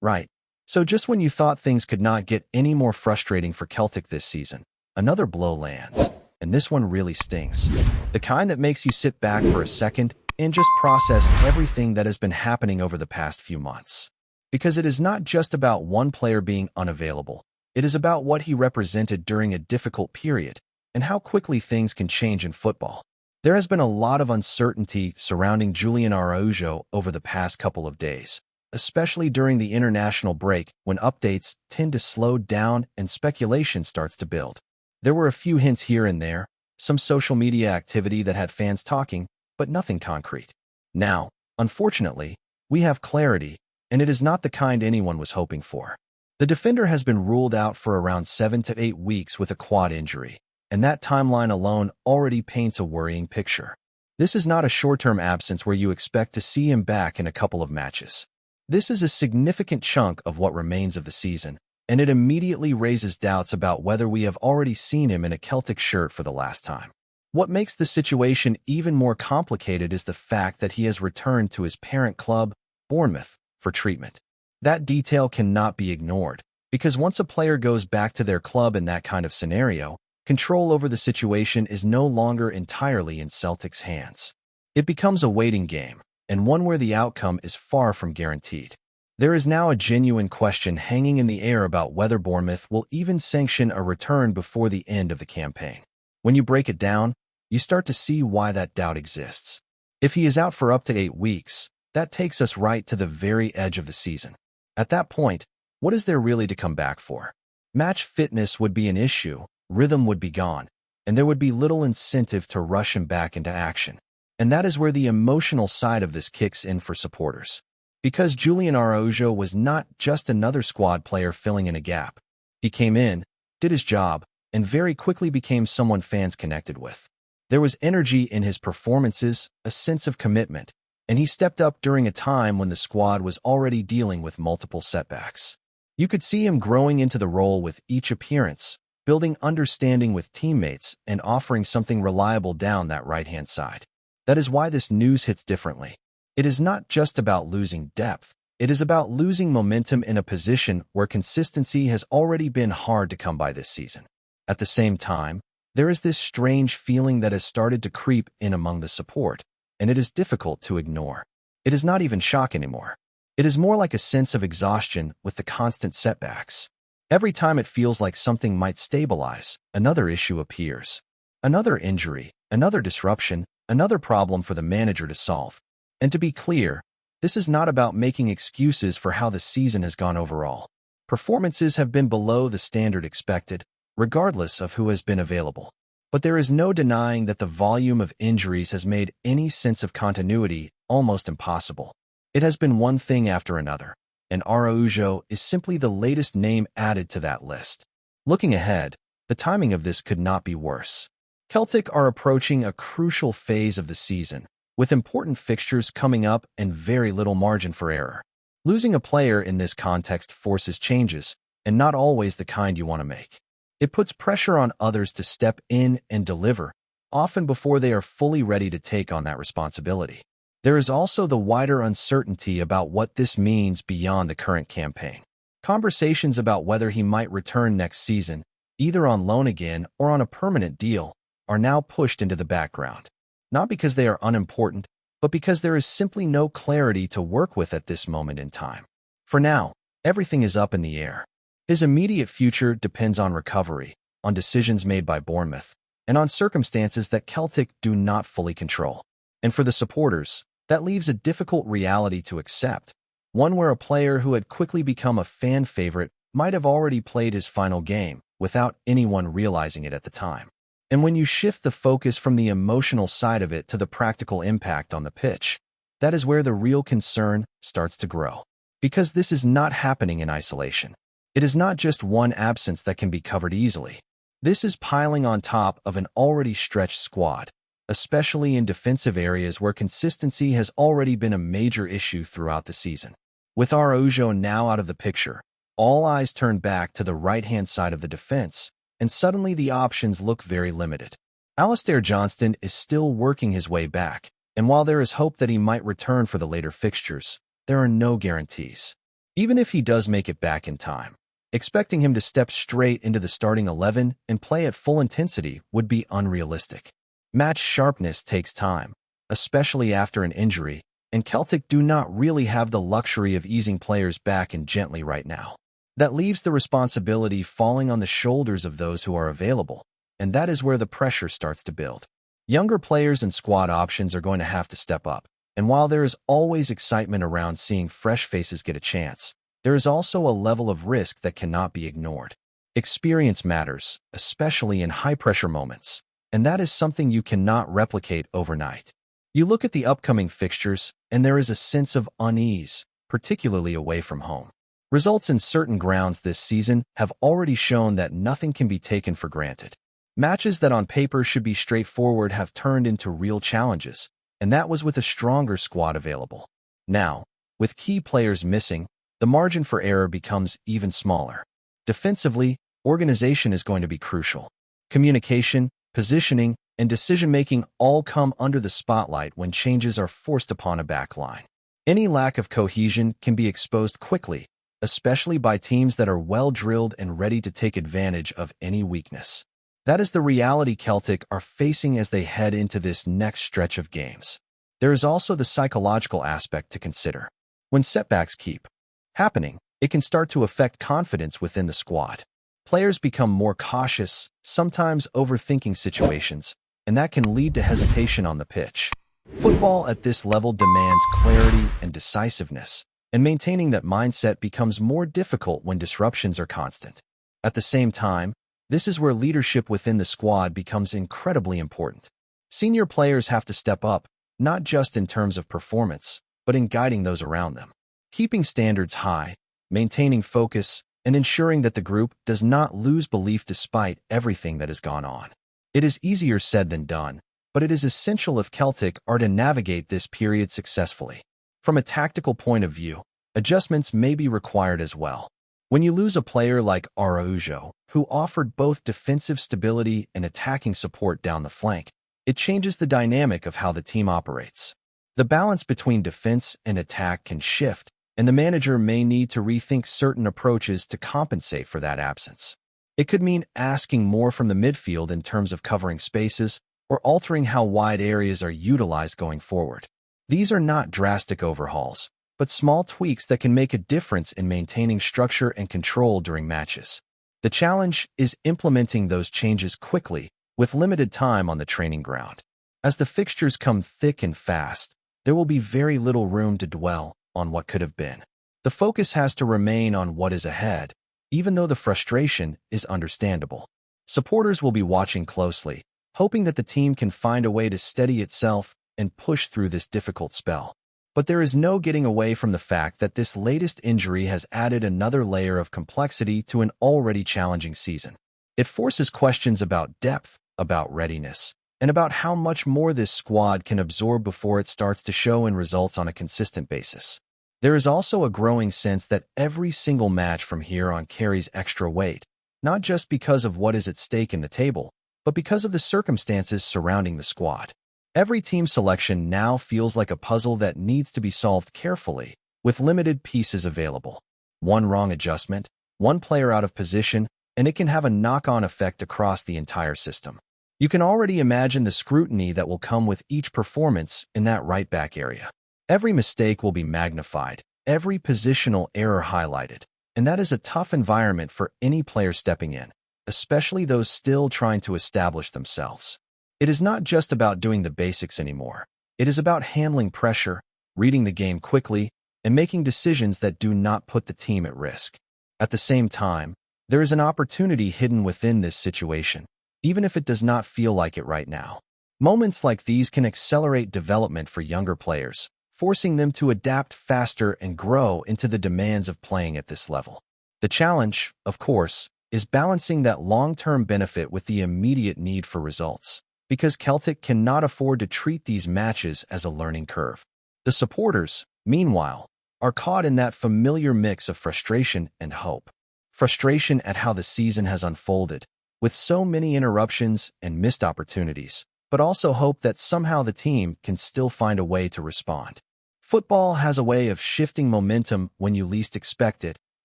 Right. So just when you thought things could not get any more frustrating for Celtic this season, another blow lands. And this one really stings. The kind that makes you sit back for a second and just process everything that has been happening over the past few months. Because it is not just about one player being unavailable. It is about what he represented during a difficult period and how quickly things can change in football. There has been a lot of uncertainty surrounding Julian Araujo over the past couple of days, especially during the international break when updates tend to slow down and speculation starts to build. There were a few hints here and there, some social media activity that had fans talking, but nothing concrete. Now, unfortunately, we have clarity, and it is not the kind anyone was hoping for. The defender has been ruled out for around 7 to 8 weeks with a quad injury, and that timeline alone already paints a worrying picture. This is not a short-term absence where you expect to see him back in a couple of matches. This is a significant chunk of what remains of the season, and it immediately raises doubts about whether we have already seen him in a Celtic shirt for the last time. What makes the situation even more complicated is the fact that he has returned to his parent club, Bournemouth, for treatment. That detail cannot be ignored, because once a player goes back to their club in that kind of scenario, control over the situation is no longer entirely in Celtic's hands. It becomes a waiting game, and one where the outcome is far from guaranteed. There is now a genuine question hanging in the air about whether Bournemouth will even sanction a return before the end of the campaign. When you break it down, you start to see why that doubt exists. If he is out for up to 8 weeks, that takes us right to the very edge of the season. At that point, what is there really to come back for? Match fitness would be an issue, rhythm would be gone, and there would be little incentive to rush him back into action. And that is where the emotional side of this kicks in for supporters. Because Julian Araujo was not just another squad player filling in a gap. He came in, did his job, and very quickly became someone fans connected with. There was energy in his performances, a sense of commitment, and he stepped up during a time when the squad was already dealing with multiple setbacks. You could see him growing into the role with each appearance, building understanding with teammates, and offering something reliable down that right-hand side. That is why this news hits differently. It is not just about losing depth. It is about losing momentum in a position where consistency has already been hard to come by this season. At the same time, there is this strange feeling that has started to creep in among the support, and it is difficult to ignore. It is not even shock anymore. It is more like a sense of exhaustion with the constant setbacks. Every time it feels like something might stabilize, another issue appears. Another injury, another disruption, another problem for the manager to solve. And to be clear, this is not about making excuses for how the season has gone overall. Performances have been below the standard expected, regardless of who has been available. But there is no denying that the volume of injuries has made any sense of continuity almost impossible. It has been one thing after another, and Araujo is simply the latest name added to that list. Looking ahead, the timing of this could not be worse. Celtic are approaching a crucial phase of the season, with important fixtures coming up and very little margin for error. Losing a player in this context forces changes, and not always the kind you want to make. It puts pressure on others to step in and deliver, often before they are fully ready to take on that responsibility. There is also the wider uncertainty about what this means beyond the current campaign. Conversations about whether he might return next season, either on loan again or on a permanent deal, are now pushed into the background. Not because they are unimportant, but because there is simply no clarity to work with at this moment in time. For now, everything is up in the air. His immediate future depends on recovery, on decisions made by Bournemouth, and on circumstances that Celtic do not fully control. And for the supporters, that leaves a difficult reality to accept, one where a player who had quickly become a fan favorite might have already played his final game without anyone realizing it at the time. And when you shift the focus from the emotional side of it to the practical impact on the pitch, that is where the real concern starts to grow. Because this is not happening in isolation. It is not just one absence that can be covered easily. This is piling on top of an already stretched squad, especially in defensive areas where consistency has already been a major issue throughout the season. With Araujo now out of the picture, all eyes turn back to the right-hand side of the defense, and suddenly the options look very limited. Alistair Johnston is still working his way back, and while there is hope that he might return for the later fixtures, there are no guarantees. even if he does make it back in time. Expecting him to step straight into the starting 11 and play at full intensity would be unrealistic. Match sharpness takes time, especially after an injury, and Celtic do not really have the luxury of easing players back in gently right now. That leaves the responsibility falling on the shoulders of those who are available, and that is where the pressure starts to build. Younger players and squad options are going to have to step up, and while there is always excitement around seeing fresh faces get a chance, there is also a level of risk that cannot be ignored. Experience matters, especially in high-pressure moments, and that is something you cannot replicate overnight. You look at the upcoming fixtures, and there is a sense of unease, particularly away from home. Results in certain grounds this season have already shown that nothing can be taken for granted. Matches that on paper should be straightforward have turned into real challenges, and that was with a stronger squad available. Now, with key players missing, the margin for error becomes even smaller. Defensively, organization is going to be crucial. Communication, positioning, and decision-making all come under the spotlight when changes are forced upon a backline. Any lack of cohesion can be exposed quickly, especially by teams that are well-drilled and ready to take advantage of any weakness. That is the reality Celtic are facing as they head into this next stretch of games. There is also the psychological aspect to consider. When setbacks keep happening, it can start to affect confidence within the squad. Players become more cautious, sometimes overthinking situations, and that can lead to hesitation on the pitch. Football at this level demands clarity and decisiveness, and maintaining that mindset becomes more difficult when disruptions are constant. At the same time, this is where leadership within the squad becomes incredibly important. Senior players have to step up, not just in terms of performance, but in guiding those around them. Keeping standards high, maintaining focus, and ensuring that the group does not lose belief despite everything that has gone on. It is easier said than done, but it is essential if Celtic are to navigate this period successfully. From a tactical point of view, adjustments may be required as well. When you lose a player like Araujo, who offered both defensive stability and attacking support down the flank, it changes the dynamic of how the team operates. The balance between defense and attack can shift, and the manager may need to rethink certain approaches to compensate for that absence. It could mean asking more from the midfield in terms of covering spaces or altering how wide areas are utilized going forward. These are not drastic overhauls, but small tweaks that can make a difference in maintaining structure and control during matches. The challenge is implementing those changes quickly, with limited time on the training ground. As the fixtures come thick and fast, there will be very little room to dwell on what could have been. The focus has to remain on what is ahead, even though the frustration is understandable. Supporters will be watching closely, hoping that the team can find a way to steady itself and push through this difficult spell. But there is no getting away from the fact that this latest injury has added another layer of complexity to an already challenging season. It forces questions about depth, about readiness, and about how much more this squad can absorb before it starts to show in results on a consistent basis. There is also a growing sense that every single match from here on carries extra weight, not just because of what is at stake in the table, but because of the circumstances surrounding the squad. Every team selection now feels like a puzzle that needs to be solved carefully, with limited pieces available. One wrong adjustment, one player out of position, and it can have a knock-on effect across the entire system. You can already imagine the scrutiny that will come with each performance in that right-back area. Every mistake will be magnified, every positional error highlighted, and that is a tough environment for any player stepping in, especially those still trying to establish themselves. It is not just about doing the basics anymore. It is about handling pressure, reading the game quickly, and making decisions that do not put the team at risk. At the same time, there is an opportunity hidden within this situation, even if it does not feel like it right now. Moments like these can accelerate development for younger players, forcing them to adapt faster and grow into the demands of playing at this level. The challenge, of course, is balancing that long-term benefit with the immediate need for results, because Celtic cannot afford to treat these matches as a learning curve. The supporters, meanwhile, are caught in that familiar mix of frustration and hope. Frustration at how the season has unfolded, with so many interruptions and missed opportunities, but also hope that somehow the team can still find a way to respond. Football has a way of shifting momentum when you least expect it,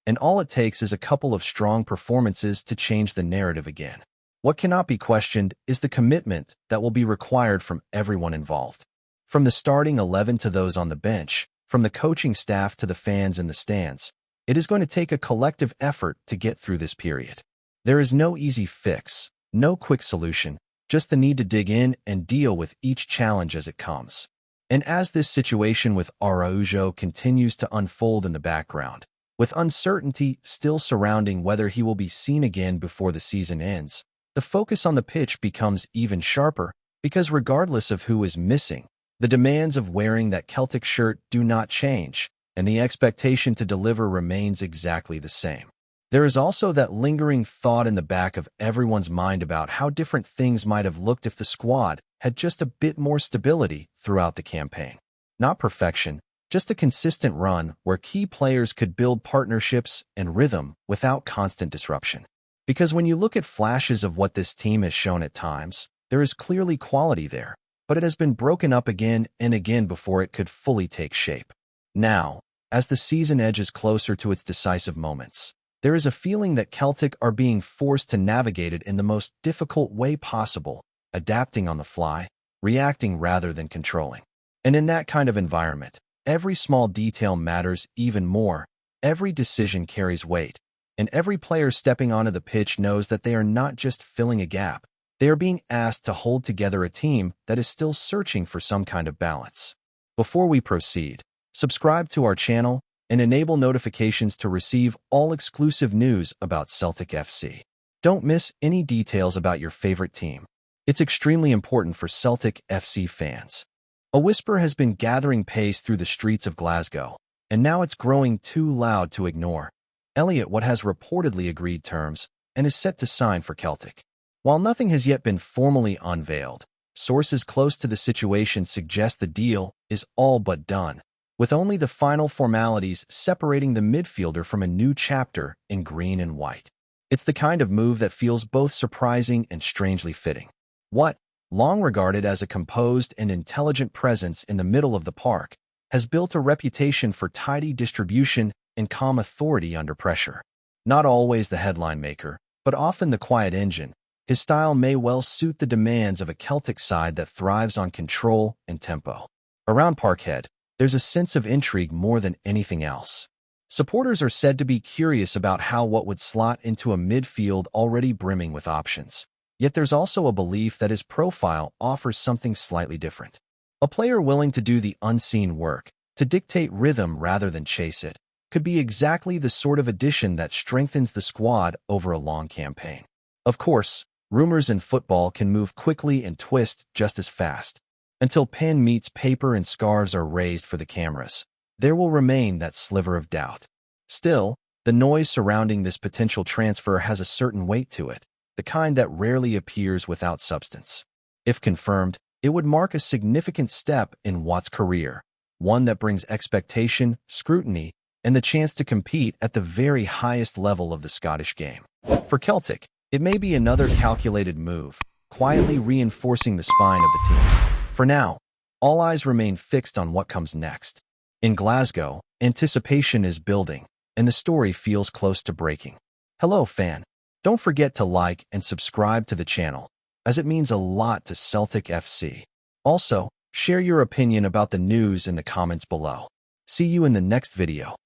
and all it takes is a couple of strong performances to change the narrative again. What cannot be questioned is the commitment that will be required from everyone involved. From the starting 11 to those on the bench, from the coaching staff to the fans in the stands, it is going to take a collective effort to get through this period. There is no easy fix, no quick solution, just the need to dig in and deal with each challenge as it comes. And as this situation with Araujo continues to unfold in the background, with uncertainty still surrounding whether he will be seen again before the season ends, the focus on the pitch becomes even sharper because regardless of who is missing, the demands of wearing that Celtic shirt do not change, and the expectation to deliver remains exactly the same. There is also that lingering thought in the back of everyone's mind about how different things might have looked if the squad had just a bit more stability throughout the campaign. Not perfection, just a consistent run where key players could build partnerships and rhythm without constant disruption. Because when you look at flashes of what this team has shown at times, there is clearly quality there, but it has been broken up again and again before it could fully take shape. Now, as the season edges closer to its decisive moments, there is a feeling that Celtic are being forced to navigate it in the most difficult way possible, adapting on the fly, reacting rather than controlling. And in that kind of environment, every small detail matters even more, every decision carries weight, and every player stepping onto the pitch knows that they are not just filling a gap, they are being asked to hold together a team that is still searching for some kind of balance. Before we proceed, subscribe to our channel and enable notifications to receive all exclusive news about Celtic FC. Don't miss any details about your favorite team. It's extremely important for Celtic FC fans. A whisper has been gathering pace through the streets of Glasgow, and now it's growing too loud to ignore. Elliott has reportedly agreed terms and is set to sign for Celtic. While nothing has yet been formally unveiled, sources close to the situation suggest the deal is all but done, with only the final formalities separating the midfielder from a new chapter in green and white. It's the kind of move that feels both surprising and strangely fitting. What, long regarded as a composed and intelligent presence in the middle of the park, has built a reputation for tidy distribution and calm authority under pressure. Not always the headline maker, but often the quiet engine, his style may well suit the demands of a Celtic side that thrives on control and tempo. Around Parkhead, there's a sense of intrigue more than anything else. Supporters are said to be curious about how what would slot into a midfield already brimming with options. Yet there's also a belief that his profile offers something slightly different. A player willing to do the unseen work, to dictate rhythm rather than chase it, could be exactly the sort of addition that strengthens the squad over a long campaign. Of course, rumors in football can move quickly and twist just as fast. Until pen meets paper and scarves are raised for the cameras, there will remain that sliver of doubt. Still, the noise surrounding this potential transfer has a certain weight to it, the kind that rarely appears without substance. If confirmed, it would mark a significant step in Watt's career, one that brings expectation, scrutiny, and the chance to compete at the very highest level of the Scottish game. For Celtic, it may be another calculated move, quietly reinforcing the spine of the team. For now, all eyes remain fixed on what comes next. In Glasgow, anticipation is building, and the story feels close to breaking. Hello, fan. Don't forget to like and subscribe to the channel, as it means a lot to Celtic FC. Also, share your opinion about the news in the comments below. See you in the next video.